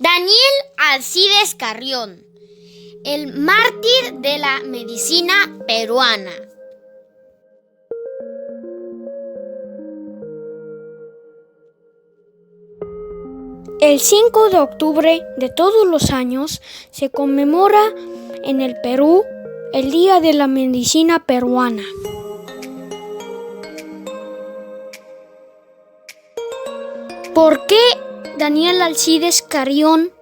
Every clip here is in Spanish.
Daniel Alcides Carrión, el mártir de la medicina peruana. El 5 de octubre de todos los años se conmemora en el Perú el Día de la Medicina Peruana. ¿Por qué Daniel Alcides Carrión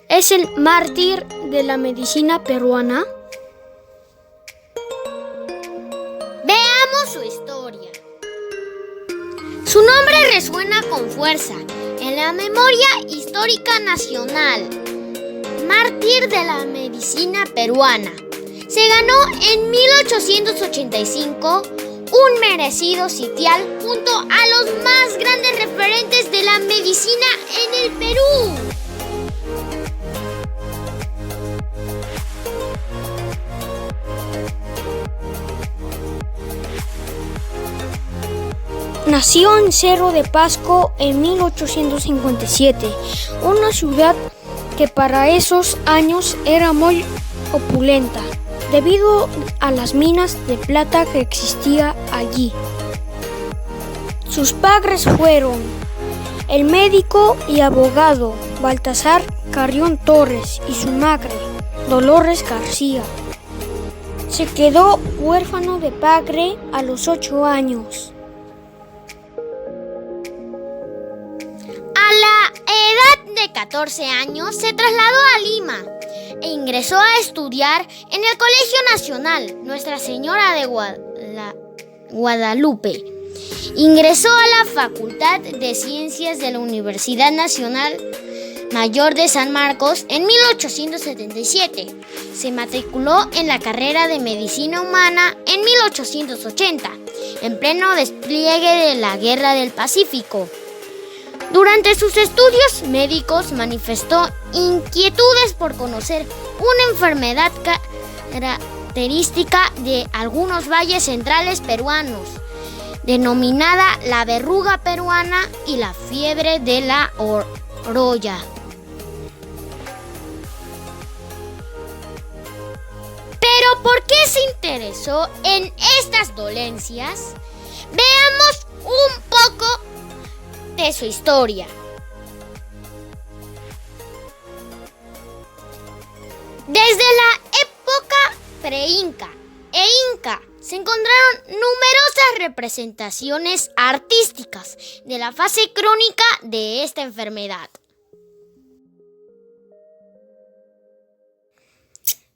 es el mártir de la medicina peruana? Veamos su historia. Su nombre resuena con fuerza en la memoria histórica nacional. Mártir de la medicina peruana. Se ganó en 1885 un merecido sitial junto a los más grandes referentes de la medicina en el Perú. Nació en Cerro de Pasco en 1857, una ciudad que para esos años era muy opulenta, debido a las minas de plata que existía allí. Sus padres fueron el médico y abogado Baltasar Carrión Torres y su madre, Dolores García. Se quedó huérfano de padre a los 8 años. A la edad de 14 años se trasladó a Lima e ingresó a estudiar en el Colegio Nacional Nuestra Señora de Guadalupe. Ingresó a la Facultad de Ciencias de la Universidad Nacional Mayor de San Marcos en 1877. Se matriculó en la carrera de Medicina Humana en 1880, en pleno despliegue de la Guerra del Pacífico. Durante sus estudios médicos manifestó inquietudes por conocer una enfermedad característica de algunos valles centrales peruanos, denominada la verruga peruana y la fiebre de la oroya. ¿Pero por qué se interesó en estas dolencias? Veamos un poco de su historia. Desde la época pre-inca e inca se encontraron numerosas representaciones artísticas de la fase crónica de esta enfermedad.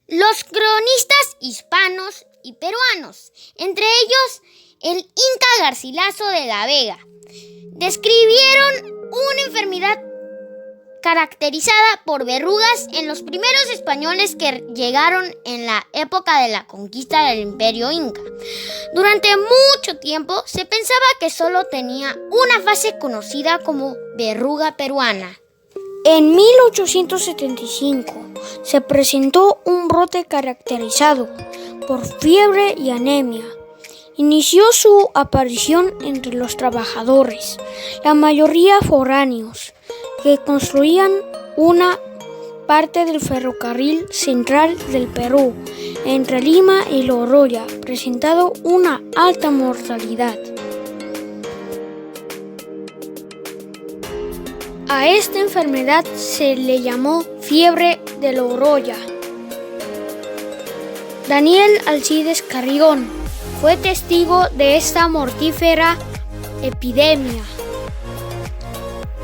Los cronistas hispanos y peruanos, entre ellos el Inca Garcilaso de la Vega, describieron una enfermedad caracterizada por verrugas en los primeros españoles que llegaron en la época de la conquista del Imperio Inca. Durante mucho tiempo se pensaba que solo tenía una fase conocida como verruga peruana. En 1875 se presentó un brote caracterizado por fiebre y anemia. Inició su aparición entre los trabajadores, la mayoría foráneos, que construían una parte del ferrocarril central del Perú, entre Lima y La Oroya, presentando una alta mortalidad. A esta enfermedad se le llamó fiebre de La Oroya. Daniel Alcides Carrión fue testigo de esta mortífera epidemia.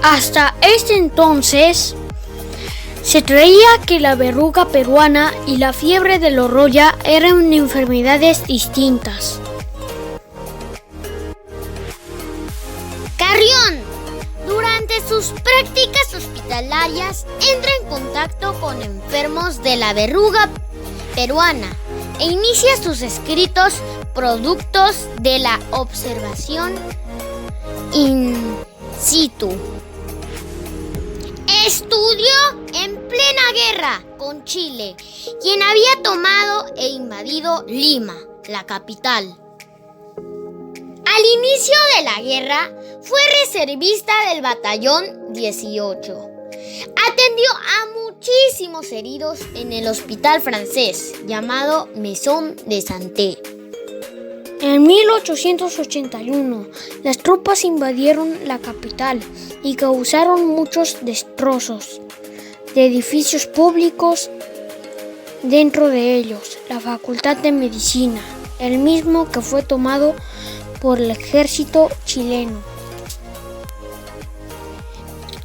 Hasta este entonces, se creía que la verruga peruana y la fiebre de La Oroya eran enfermedades distintas. Carrión, durante sus prácticas hospitalarias, entra en contacto con enfermos de la verruga peruana e inicia sus escritos productos de la observación in situ. Estudió en plena guerra con Chile, quien había tomado e invadido Lima, la capital. Al inicio de la guerra, fue reservista del Batallón 18. Atendió atendió a muchísimos heridos en el hospital francés llamado Maison de Santé. En 1881, las tropas invadieron la capital y causaron muchos destrozos de edificios públicos, dentro de ellos la Facultad de Medicina, el mismo que fue tomado por el ejército chileno.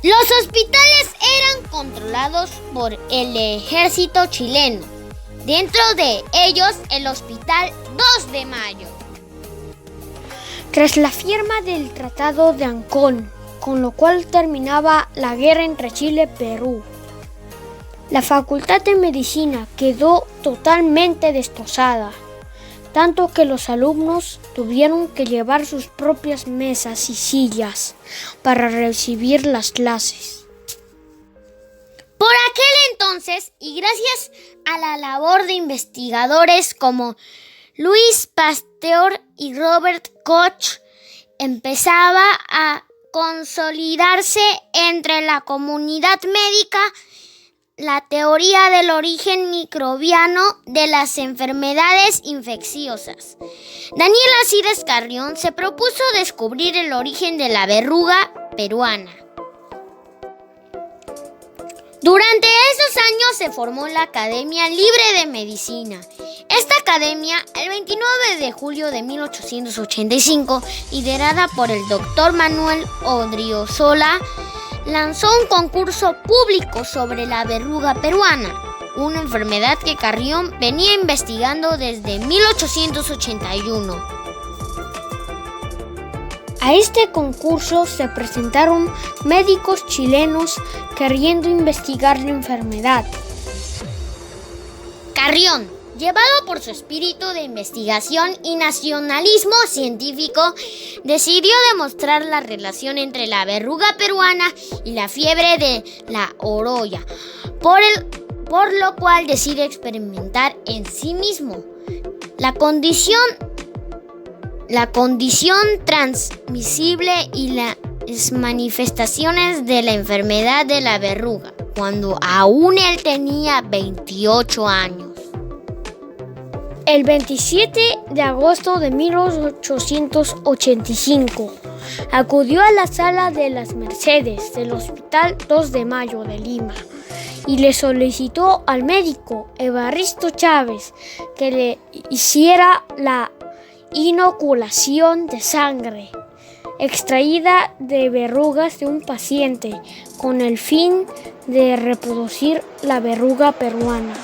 Los hospitales eran controlados por el ejército chileno, dentro de ellos el Hospital 2 de Mayo. Tras la firma del Tratado de Ancón, con lo cual terminaba la guerra entre Chile y Perú, la Facultad de Medicina quedó totalmente destrozada, tanto que los alumnos tuvieron que llevar sus propias mesas y sillas para recibir las clases. Por aquel entonces, y gracias a la labor de investigadores como Louis Pasteur y Robert Koch, empezaba a consolidarse entre la comunidad médica la teoría del origen microbiano de las enfermedades infecciosas. Daniel Alcides Carrión se propuso descubrir el origen de la verruga peruana. Durante esos años se formó la Academia Libre de Medicina. Esta academia, el 29 de julio de 1885, liderada por el doctor Manuel Odriozola, lanzó un concurso público sobre la verruga peruana, una enfermedad que Carrión venía investigando desde 1881. A este concurso se presentaron médicos chilenos queriendo investigar la enfermedad. Carrión, llevado por su espíritu de investigación y nacionalismo científico, decidió demostrar la relación entre la verruga peruana y la fiebre de la orolla, por lo cual decide experimentar en sí mismo la condición transmisible y las manifestaciones de la enfermedad de la verruga, cuando aún él tenía 28 años. El 27 de agosto de 1885, acudió a la Sala de las Mercedes del Hospital 2 de Mayo de Lima y le solicitó al médico Evaristo Chávez que le hiciera la inoculación de sangre extraída de verrugas de un paciente con el fin de reproducir la verruga peruana.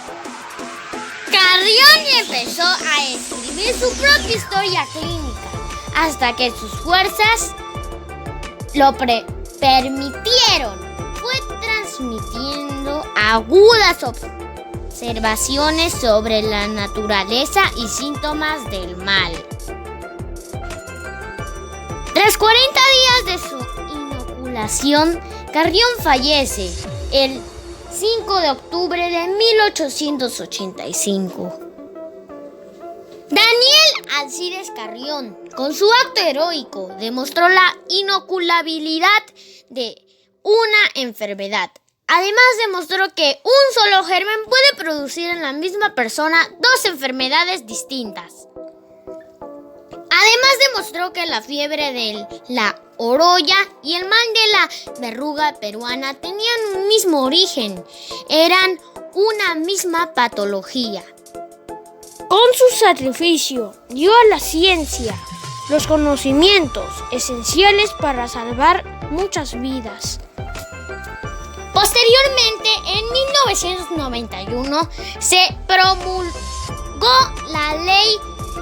Carrión empezó a escribir su propia historia clínica hasta que sus fuerzas lo permitieron. Fue transmitiendo agudas observaciones sobre la naturaleza y síntomas del mal. Tras 40 días de su inoculación, Carrión fallece el 5 de octubre de 1885. Daniel Alcides Carrión, con su acto heroico, demostró la inoculabilidad de una enfermedad. Además, demostró que un solo germen puede producir en la misma persona dos enfermedades distintas. Además, demostró que la fiebre de la orolla y el mal de la verruga peruana tenían un mismo origen, eran una misma patología. Con su sacrificio dio a la ciencia los conocimientos esenciales para salvar muchas vidas. Posteriormente, en 1991, se promulgó la ley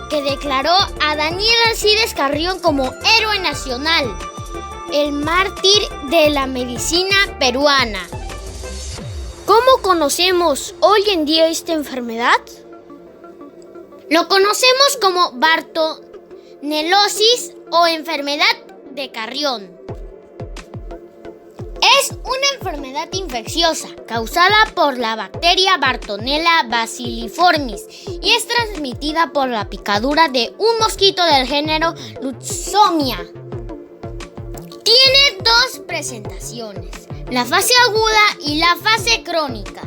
que declaró a Daniel Alcides Carrión como héroe nacional, el mártir de la medicina peruana. ¿Cómo conocemos hoy en día esta enfermedad? Lo conocemos como bartonelosis o enfermedad de Carrión. Es una enfermedad infecciosa causada por la bacteria Bartonella bacilliformis y es transmitida por la picadura de un mosquito del género Lutzomia. Tiene dos presentaciones: la fase aguda y la fase crónica.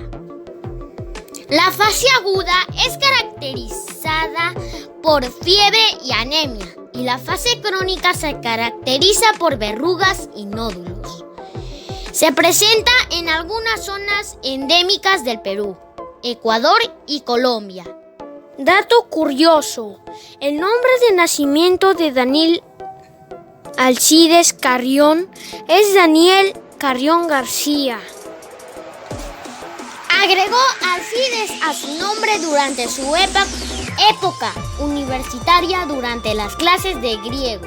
La fase aguda es caracterizada por fiebre y anemia, y la fase crónica se caracteriza por verrugas y nódulos. Se presenta en algunas zonas endémicas del Perú, Ecuador y Colombia. Dato curioso: el nombre de nacimiento de Daniel Alcides Carrión es Daniel Carrión García. Agregó Alcides a su nombre durante su época universitaria durante las clases de griego.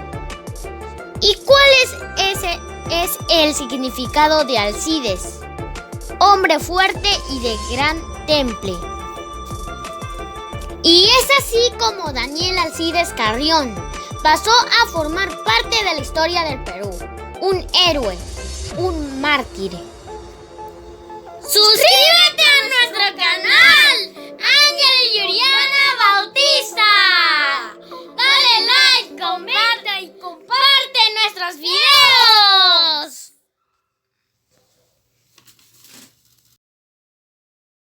¿Y cuál es el significado de Alcides? Hombre fuerte y de gran temple. Y es así como Daniel Alcides Carrión pasó a formar parte de la historia del Perú. Un héroe, un mártir. ¡Suscríbete!